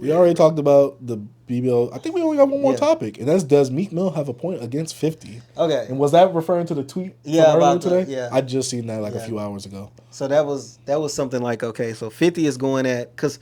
We already talked about the BBL. I think we only got one more topic, and that's does Meek Mill have a point against 50? Okay. And was that referring to the tweet from earlier today? Yeah. I just seen that a few hours ago. So that was something like, okay, so 50 is going at, because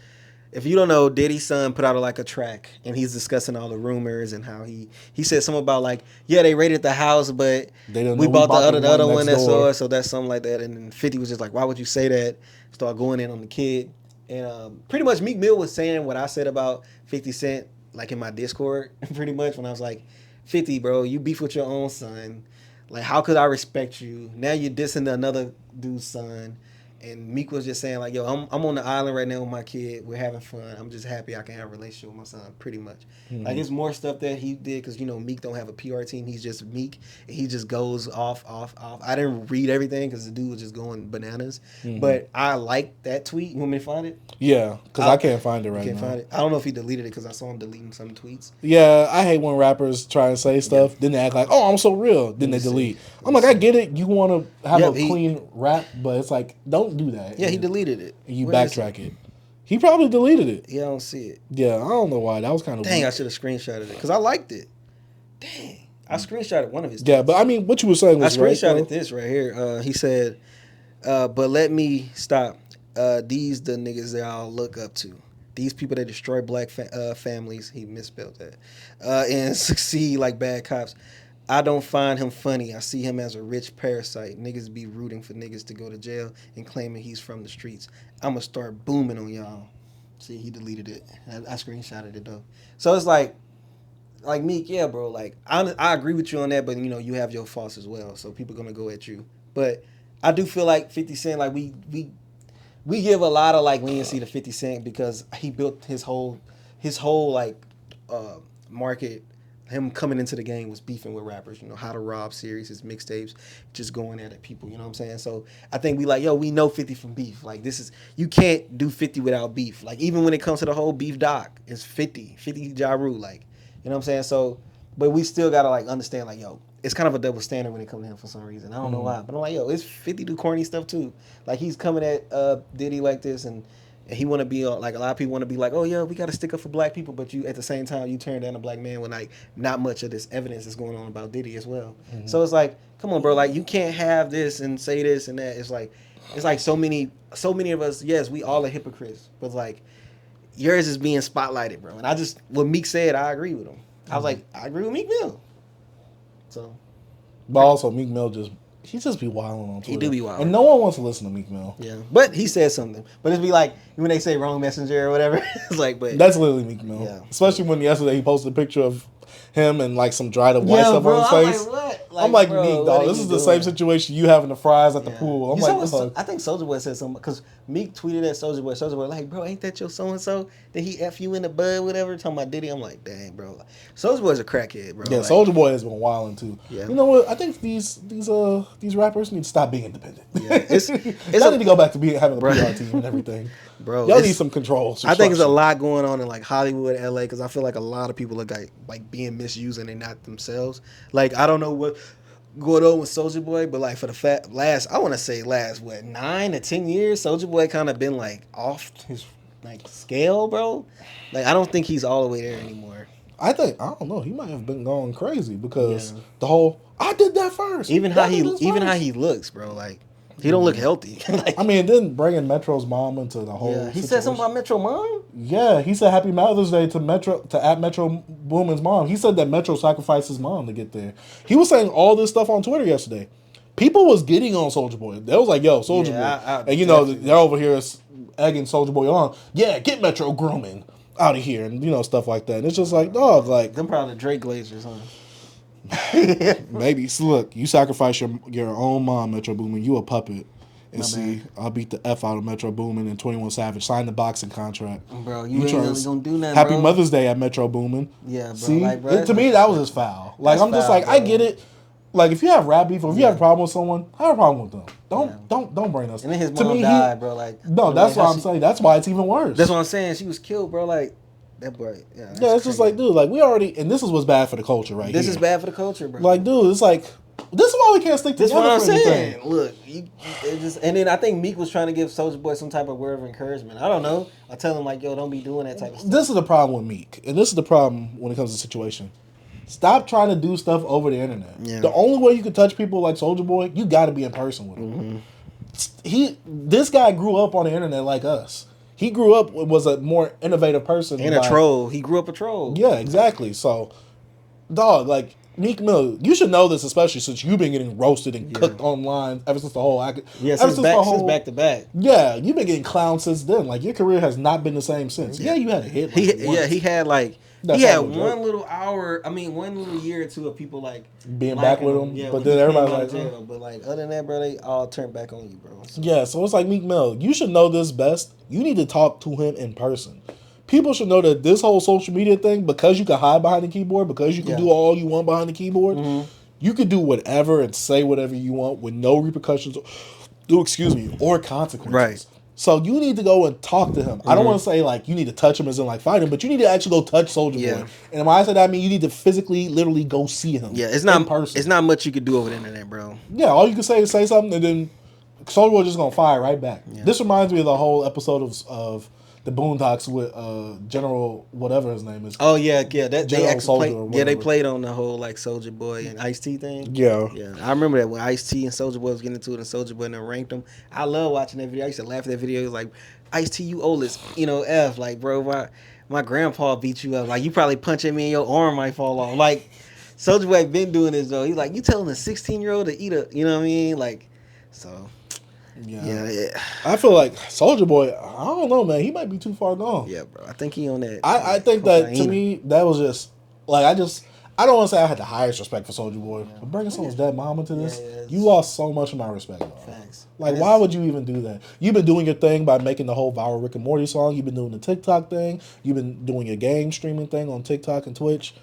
if you don't know, Diddy's son put out a track, and he's discussing all the rumors and how he said something about like, yeah, they raided the house, but we bought the other one next door, so that's something like that. And then 50 was just like, why would you say that? Start going in on the kid. And pretty much Meek Mill was saying what I said about 50 Cent, like in my Discord, pretty much, when I was like, 50, bro, you beef with your own son. Like, how could I respect you? Now you're dissing another dude's son. And Meek was just saying, like, yo, I'm on the island right now with my kid. We're having fun. I'm just happy I can have a relationship with my son, pretty much. Mm-hmm. Like, it's more stuff that he did because, Meek don't have a PR team. He's just Meek. And he just goes off. I didn't read everything because the dude was just going bananas. Mm-hmm. But I like that tweet. You want me to find it? Yeah, because I can't find it right now. Find it. I don't know if he deleted it because I saw him deleting some tweets. Yeah, I hate when rappers try and say stuff. Then they act like, oh, I'm so real. Then they delete. I'm like, I get it. You want to have a clean rap, but it's like, don't do that. Yeah, he deleted it. And you backtrack it. He probably deleted it. Yeah, I don't see it. Yeah, I don't know why. That was kind of weird. I should have screenshotted it because I liked it. Dang. I screenshotted one of his tweets. Yeah, but I mean, what you were saying was right. I screenshotted this right here. He said, but let me stop. These the niggas that I'll look up to. These people that destroy black families. He misspelled that. And succeed like bad cops. I don't find him funny. I see him as a rich parasite. Niggas be rooting for niggas to go to jail and claiming he's from the streets. I'm going to start booming on y'all. See, he deleted it. I screenshotted it, though. So it's like Meek, yeah, bro. Like, I agree with you on that, but, you have your faults as well. So people going to go at you. But I do feel like 50 Cent, like, we give a lot of, like, leniency to 50 Cent because he built his whole market. Him coming into the game was beefing with rappers, How to Rob series, his mixtapes, just going at people, you know what I'm saying? So I think we know 50 from beef. Like, you can't do 50 without beef. Like, even when it comes to the whole beef doc, it's 50 Ja Rule, like, you know what I'm saying? So, but we still gotta, like, understand, like, yo, it's kind of a double standard when it comes to him for some reason. I don't know why, but I'm like, yo, it's 50 do corny stuff too. Like, he's coming at Diddy like this, and he want to be like, a lot of people want to be like, oh yeah, we got to stick up for black people, but you at the same time you turn down a black man when like not much of this evidence is going on about Diddy as well. Mm-hmm. So it's like, come on, bro, like you can't have this and say this and that. It's like so many of us. Yes, we all are hypocrites, but like yours is being spotlighted, bro. And what Meek said, I agree with him. I was like, I agree with Meek Mill. So, but also Meek Mill he just be wilding on Twitter. He do be wilding. And no one wants to listen to Meek Mill. Yeah. But he said something. But it'd be like, when they say wrong messenger or whatever, it's like, but. That's literally Meek Mill. Yeah. Especially when yesterday he posted a picture of him and like some dried up white stuff on his face. I'm like, what? I'm like, bro, Meek, dog, this is the same situation you having the fries at the pool. I'm like, I think Soulja Boy said something, because Meek tweeted at Soulja Boy. Soulja Boy like, bro, ain't that your so-and-so? Did he F you in the bud, whatever? Talking about Diddy. I'm like, dang, bro. Soulja Boy's a crackhead, bro. Yeah, like, Soulja Boy has been wilding too. Yeah. You know what? I think these rappers need to stop being independent. Yeah. Y'all need to go back to having a PR team and everything. Bro, y'all need some control. I think there's a lot going on in like Hollywood, LA, because I feel like a lot of people are like being misused and they're not themselves. Like, I don't know what going on with Soulja Boy, but like for the last 9 to 10 years, Soulja Boy kind of been like off his like scale, bro. Like, I don't think he's all the way there anymore. I don't know. He might have been going crazy because the whole I did that first. Even how he looks, bro. Like, he don't look healthy. Like, I mean, then bringing Metro's mom into the whole. Yeah, he said something about Metro mom. Yeah, he said Happy Mother's Day to Metro Boomin's mom. He said that Metro sacrificed his mom to get there. He was saying all this stuff on Twitter yesterday. People was getting on Soulja Boy. They was like, "Yo, Soulja Boy," and they're over here egging Soulja Boy on. Yeah, get Metro grooming out of here, and stuff like that. And it's just like, dog, like them probably Drake Glazers, huh? Maybe. So look, you sacrifice your own mom, Metro Boomin. You a puppet. And see, I'll beat the F out of Metro Boomin and 21 Savage. Sign the boxing contract. Bro, you ain't really gonna do nothing, Happy Mother's Day at Metro Boomin. Yeah, bro. See? Like, bro, to me, that was just foul. Like, I'm just like, bro. I get it. Like, if you have rap beef or if you have a problem with someone, have a problem with them. Don't bring us. And then his mom died, bro. Like, no, that's what I'm saying. That's why it's even worse. That's what I'm saying. She was killed, bro. Like, that boy. Yeah, it's just like, dude, like, we already, and this is what's bad for the culture, right? This is bad for the culture, bro. Like, dude, it's like, This is why we can't stick together. That's what I'm saying. Anything. Look, and then I think Meek was trying to give Soulja Boy some type of word of encouragement. I don't know. I tell him like, yo, don't be doing that type of stuff. This is the problem with Meek, and this is the problem when it comes to the situation. Stop trying to do stuff over the internet. Yeah. The only way you can touch people like Soulja Boy, you got to be in person with him. This guy grew up on the internet like us. He grew up was a more innovative person and a troll. He grew up a troll. Yeah, exactly. So, dog, like Meek Mill, you should know this, especially since you've been getting roasted and cooked online ever since the whole. Since back to back. Yeah, you've been getting clowned since then. Like your career has not been the same since. Yeah, you had a hit. He had like. He had one little year or two of people like being back with him. Yeah, but then everybody's like, jail. But like other than that, bro, they all turned back on you, bro. So. Yeah, so it's like Meek Mill. You should know this best. You need to talk to him in person. People should know that this whole social media thing, because you can hide behind the keyboard, because you can do all you want behind the keyboard, you can do whatever and say whatever you want with no repercussions, or consequences. Right. So you need to go and talk to him. I don't want to say like you need to touch him as in like fight him, but you need to actually go touch Soulja Boy. And when I say that, I mean you need to physically, literally go see him. Yeah, it's not in person. It's not much you could do over the internet, bro. Yeah, all you can say is say something, and then Soulja Boy just gonna fire right back. Yeah. This reminds me of the whole episode of the Boondocks with General whatever his name is. Oh yeah. They played on the whole like Soulja Boy and Ice-T thing. Yeah. I remember that when Ice-T and Soulja Boy was getting into it, and Soulja Boy ranked them. I love watching that video. I used to laugh at that video. It was like, Ice-T, you oldest, F. Like, bro, my grandpa beat you up. Like, you probably punching me and your arm might fall off. Like, Soulja Boy been doing this though. He's like, you telling a 16-year-old to eat you know what I mean? Like, so. Yeah. I feel like Soulja Boy, I don't know, man. He might be too far gone. Yeah, bro. I think he on that. I think that, to me, that was just, like, I don't want to say I had the highest respect for Soulja Boy, but bringing someone's dead mom into this, you lost so much of my respect, dog. Thanks. Like, why would you even do that? You've been doing your thing by making the whole viral Rick and Morty song. You've been doing the TikTok thing. You've been doing your game streaming thing on TikTok and Twitch.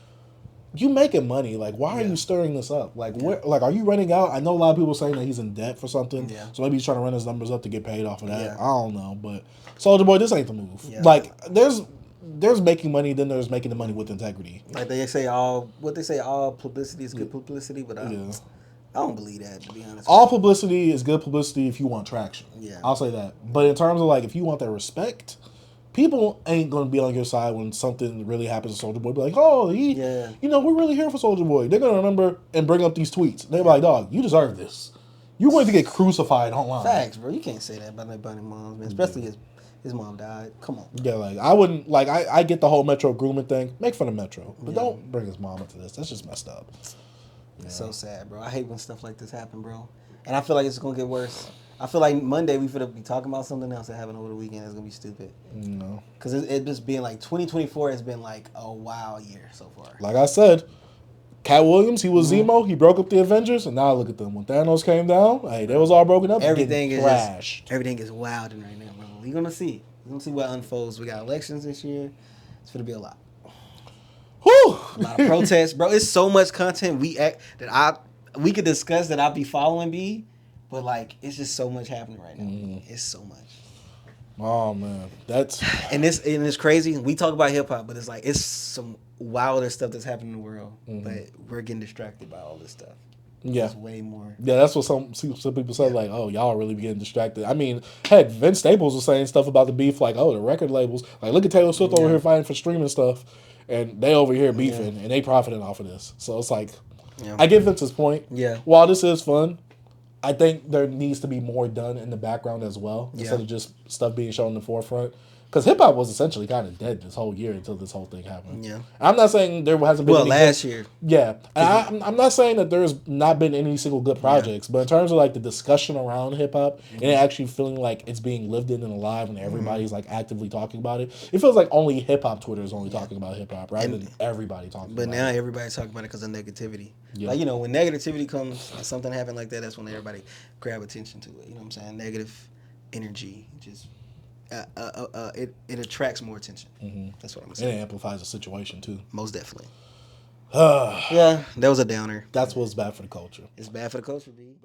You making money. Like, why are you stirring this up? Like, are you running out? I know a lot of people saying that he's in debt for something. Yeah. So maybe he's trying to run his numbers up to get paid off of that. Yeah. I don't know. But Soulja Boy, this ain't the move. Yeah. Like, there's making money, then there's making the money with integrity. Like they say all publicity is good publicity, but I don't believe that, to be honest. All publicity is good publicity if you want traction. Yeah. I'll say that. But in terms of like if you want that respect, people ain't gonna be on your side when something really happens to Soulja Boy. Be like, oh, we're really here for Soulja Boy. They're gonna remember and bring up these tweets. They're like, dog, you deserve this. You're going to get crucified online. Facts, bro. You can't say that about nobody's moms, man. Especially his mom died. Come on. Yeah, like I wouldn't like I get the whole Metro grooming thing. Make fun of Metro, but don't bring his mom into this. That's just messed up. It's so sad, bro. I hate when stuff like this happen, bro. And I feel like it's gonna get worse. I feel like Monday we finna be talking about something else that happened over the weekend. It's gonna be stupid. No, because it just being like 2024 has been like a wild year so far. Like I said, Cat Williams, he was Zemo. He broke up the Avengers, and now look at them. When Thanos came down, hey, they was all broken up. Everything is crashed. Everything is wilding right now, bro. We're gonna see. We're gonna see what unfolds. We got elections this year. It's gonna be a lot. Whew. A lot of protests, bro. It's so much content we could discuss that I'll be following B, but like it's just so much happening right now. It's so much. Oh man, and it's crazy. We talk about hip hop, but it's like it's some wilder stuff that's happening in the world. But we're getting distracted by all this stuff. Yeah, it's way more. Yeah, that's what some people say. Like, oh, y'all really be getting distracted. I mean, heck, Vince Staples was saying stuff about the beef. Like, oh, the record labels. Like, look at Taylor Swift over here fighting for streaming stuff, and they over here beefing, and they profiting off of this. So it's like, I get Vince's point. Yeah. While this is fun, I think there needs to be more done in the background as well, instead of just stuff being shown in the forefront. Because hip-hop was essentially kind of dead this whole year until this whole thing happened. Yeah. I'm not saying there hasn't been last year. Yeah. And I'm not saying that there's not been any single good projects, but in terms of like the discussion around hip-hop and it actually feeling like it's being lived in and alive and everybody's like actively talking about it, it feels like only hip-hop Twitter is only talking about hip-hop rather than everybody talking about it. But now everybody's talking about it because of negativity. Yeah. Like, when negativity comes, something happened like that, that's when everybody grab attention to it. You know what I'm saying? Negative energy just... it attracts more attention. That's what I'm saying. And it amplifies the situation too. Most definitely. Yeah, that was a downer. That's what's bad for the culture. It's bad for the culture, B.